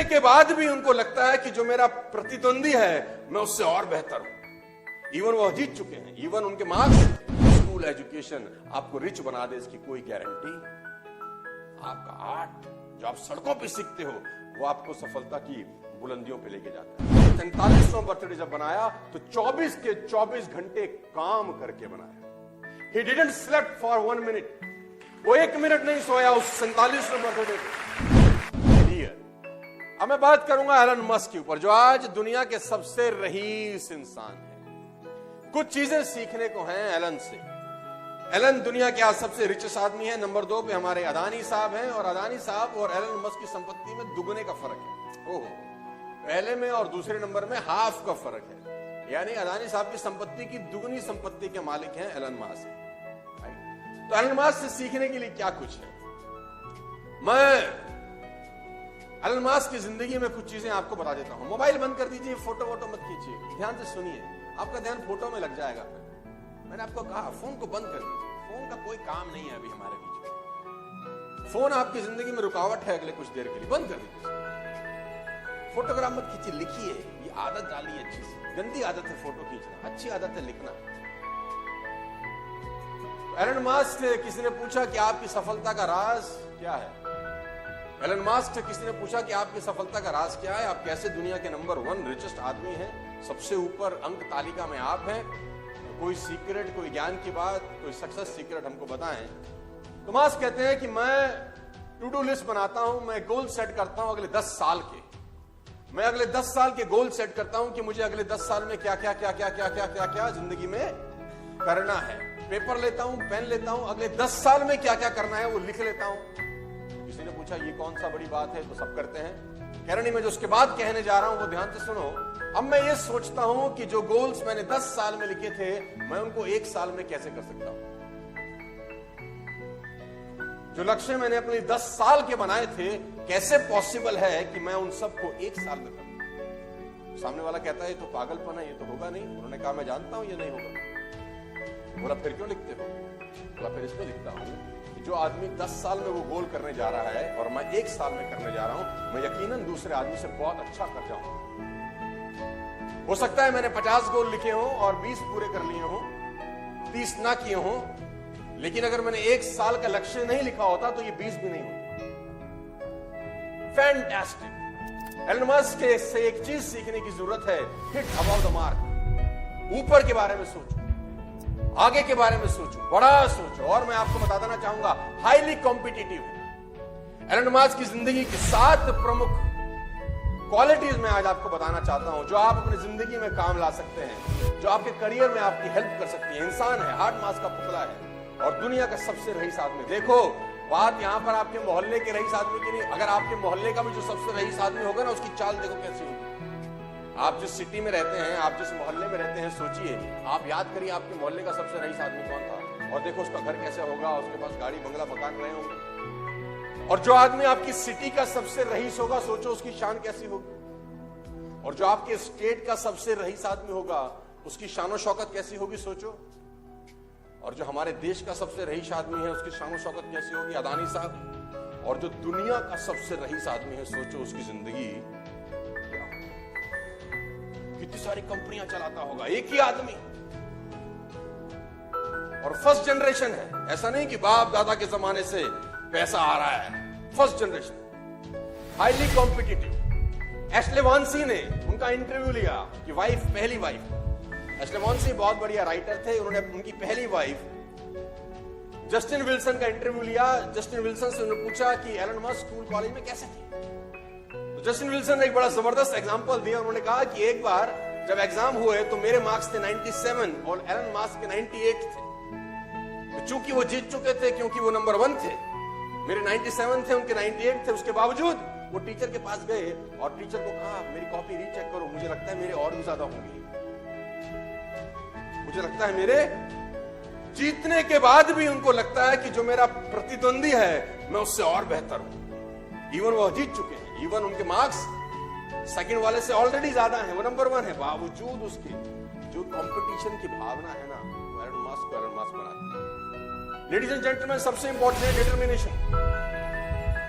जीतने के बाद भी उनको लगता है कि जो मेरा प्रतिद्वंदी है मैं उससे और बेहतर हूं। इवन वो जीत चुके हैं, इवन उनके मार्क्स, स्कूल एजुकेशन आपको रिच बना दे इसकी कोई गारंटी। आपका आर्ट जो आप सड़कों पे सीखते हो वो आपको सफलता की बुलंदियों पे लेके जाता है। 45वां बर्थडे जब बनाया तो 24 के 24 घंटे काम करके बनाया। He didn't slept for 1 minute, वो 1 मिनट नहीं सोया उस 47वें बर्थडे पे। अब मैं बात करूंगा एलन मस्क के ऊपर, जो आज दुनिया के सबसे रईस इंसान है। कुछ चीजें सीखने को हैं एलन से। एलन दुनिया के आज सबसे रिचेस्ट आदमी है। नंबर 2 पे हमारे अदानी साहब हैं, और अदानी साहब और एलन मस्क की संपत्ति में दुगने का फर्क है। ओहो, पहले में और दूसरे नंबर में हाफ का फर्क है। यानी अदानी साहब की संपत्ति की दुगनी संपत्ति के मालिक हैं एलन मस्क। तो एलन मस्क से सीखने के लिए क्या कुछ है? मैं एलन मस्क की जिंदगी में कुछ चीजें आपको बता देता हूं। मोबाइल बंद कर दीजिए, फोटो वोटो मत खींचिए, ध्यान से सुनिए, आपका ध्यान फोटो में लग जाएगा। मैंने आपको कहा फोन को बंद कर दीजिए, फोन का कोई काम नहीं है अभी हमारे बीच में। फोन आपकी जिंदगी में रुकावट है अगले कुछ देर के लिए, बंद कर दीजिए। फोटोग्राफ मत खींचिए, लिखिए। ये आदत डालिए अच्छी सी। गंदी आदत है फोटो खींचना, अच्छी आदत है लिखना। एलन मस्क से किसी ने पूछा कि आपकी सफलता का राज क्या है? एलन मस्क से किसी ने पूछा कि आपकी सफलता का राज क्या है? आप कैसे दुनिया के नंबर 1 रिचेस्ट आदमी हैं? सबसे ऊपर अंक तालिका में आप हैं। कोई सीक्रेट, कोई ज्ञान की बात, कोई सक्सेस सीक्रेट हमको बताएं। तो मस्क कहते हैं कि मैं टू डू लिस्ट बनाता हूं, मैं गोल सेट करता हूं अगले 10 साल के। मैं अगले 10 साल के गोल सेट करता हूं कि मुझे अगले 10 साल में क्या क्या क्या क्या क्या क्या क्या क्या जिंदगी में करना है। पेपर लेता हूं, पेन लेता हूं, अगले 10 साल में क्या क्या करना है वो लिख लेता हूं। किसी ने पूछा ये कौन सा बड़ी बात है? तो सब करते हैं। कह रही मैं जो उसके बाद कहने जा रहा हूं वो ध्यान से सुनो। अब मैं ये सोचता हूं कि जो गोल्स मैंने 10 साल में लिखे थे मैं उनको 1 साल में कैसे कर सकता हूं। जो लक्ष्य मैंने अपने 10 साल के बनाए थे, कैसे पॉसिबल है कि मैं उन सबको 1 साल में करूं। सामने वाला कहता है ये तो पागलपन है, ये तो होगा नहीं। उन्होंने कहा मैं जानता हूं ये नहीं होगा। बोला फिर क्यों लिखते हो? बोला फिर इसमें लिखता हूं कि जो आदमी 10 साल में वो गोल करने जा रहा है और मैं 1 साल में करने जा रहा हूं, मैं यकीनन दूसरे आदमी से बहुत अच्छा कर जाऊंगा। हो सकता है मैंने 50 गोल लिखे हों और 20 पूरे कर लिए हों, 30 ना किए हों, लेकिन अगर मैंने 1 साल का लक्ष्य नहीं लिखा होता तो ये 20 भी नहीं होता। फैंटास्टिक। एलन मस्क से एक चीज सीखने की जरूरत है, हिट अबाउट द मार्क। ऊपर के बारे में सोचो, आगे के बारे में सोचो, बड़ा सोचो। और मैं आपको बता देना चाहूंगा हाईली कॉम्पिटिटिव। एलन मस्क की जिंदगी की 7 प्रमुख क्वालिटीज मैं आज आपको बताना चाहता हूं जो आप अपनी जिंदगी में काम ला सकते हैं, जो आपके करियर में आपकी हेल्प कर सकती है। इंसान है, हार्ड मास का पुतला है और दुनिया का सबसे रईस आदमी। देखो बात यहां पर आपके मोहल्ले के रईस आदमी की नहीं, अगर आपके मोहल्ले का भी जो सबसे रईस आदमी होगा ना उसकी चाल देखो कैसी होगी। आप जिस सिटी में रहते हैं, आप जिस मोहल्ले में रहते हैं, सोचिए, आप याद करिए आपके मोहल्ले का सबसे रईस आदमी कौन था, और देखो उसका घर कैसे होगा, उसके पास गाड़ी बंगला मकान रहे होंगे। और जो आदमी आपकी सिटी का सबसे रईस होगा, सोचो उसकी शान कैसी होगी। और जो आपके स्टेट का सबसे रईस आदमी होगा उसकी शान शौकत कैसी होगी, सोचो। और जो हमारे देश का सबसे रईस आदमी है उसकी शान शौकत कैसी होगी, अदानी साहब। और जो दुनिया का सबसे रईस आदमी है, सोचो उसकी जिंदगी कितनी सारी कंपनियां चलाता होगा एक ही आदमी। और फर्स्ट जनरेशन है, ऐसा नहीं कि बाप दादा के जमाने से पैसा आ रहा है। First generation, highly competitive. Ashlee Vance ने उनका इंटरव्यू लिया कि वाइफ, पहली वाइफ। एशले वांसी बहुत बढ़िया राइटर थे, उन्होंने उनकी पहली वाइफ जस्टिन विल्सन का इंटरव्यू लिया। जस्टिन विल्सन से उन्होंने पूछा कि एलन मस्क स्कूल कॉलेज में कैसे थे। जस्टिन विल्सन ने एक बड़ा जबरदस्त एग्जांपल दिया। उन्होंने कहा कि एक बार जब एग्जाम हुए तो मेरे मार्क्स थे 97 और एलन मस्क के 98 थे। तो चूंकि वो जीत चुके थे, क्योंकि वो नंबर 1 थे, मेरे 97 थे, उनके 98 थे, उसके बावजूद वो टीचर के पास गए और टीचर को कहा मेरी कॉपी रीचेक करो, मुझे लगता है मेरे और भी ज्यादा होंगे। मुझे लगता है मेरे, जीतने के बाद भी उनको लगता है कि जो मेरा प्रतिद्वंदी है मैं उससे और बेहतर हूं। इवन वो जीत चुके हैं, इवन उनके मार्क्स सेकंड वाले से ऑलरेडी ज्यादा हैं, वो नंबर 1 है, बावजूद उसके जो कंपटीशन की भावना है ना, वो एलन मस्क को एलन मस्क बनाती है। लेडीज एंड जेंटलमैन, सबसे इंपॉर्टेंट है डिटर्मिनेशन।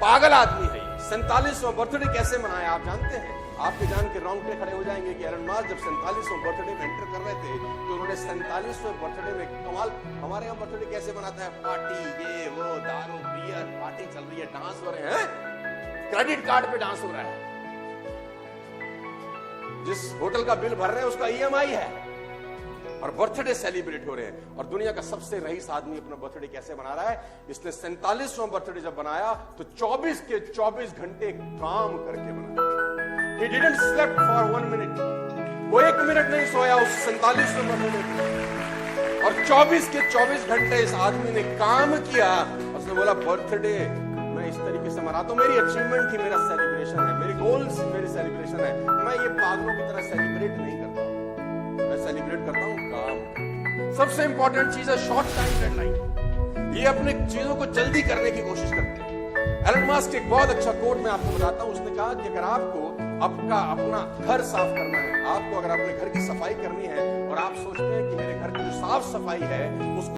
पागल आदमी है ये, 47वां बर्थडे कैसे मनाया आप जानते हैं? आपके जान के रोंगटे खड़े हो जाएंगे कि एलन मास्क जब 47वां बर्थडे में एंटर कर रहे थे तो उन्होंने 47वें बर्थडे में कमाल। हमारे यहाँ बर्थडे कैसे मनाता है? पार्टी, ये वो, दारू बियर, पार्टी चल रही है, डांस हो रहे हैं, क्रेडिट कार्ड पे डांस हो रहा है, जिस होटल का बिल भर रहे हैं उसका EMI है, और बर्थडे सेलिब्रेट हो रहे हैं। और दुनिया का सबसे रईस आदमी अपना बर्थडे कैसे मना रहा है? इसने 47वां बर्थडे जब बनाया तो 24 के 24 घंटे काम करके बनाया। He didn't slept for 1 minute. वो 1 मिनट नहीं सोया उस 47वें बर्थडे में, और 24 के 24 घंटे इस आदमी ने काम किया। उसने बोला बर्थडे मैं इस तरीके से मनाता हूं, मेरी अचीवमेंट ही मेरा सेलिब्रेशन है, मेरी गोल्स मेरी सेलिब्रेशन है। मैं ये पागलों की तरह सेलिब्रेट नहीं करता, मैं सेलिब्रेट करता हूं काम। सबसे इंपॉर्टेंट चीज है शॉर्ट टाइम डेडलाइन। ये अपने चीजों को जल्दी करने की कोशिश करते हैं। एलन मास्क एक बहुत अच्छा कोट मैं आपको बताता हूं। उसने कहा कि अगर आपको आपका अपना घर साफ करना है, आपको अगर अपने घर की सफाई करनी है और आप सोचते हैं कि मेरे घर की जो साफ सफाई है उसको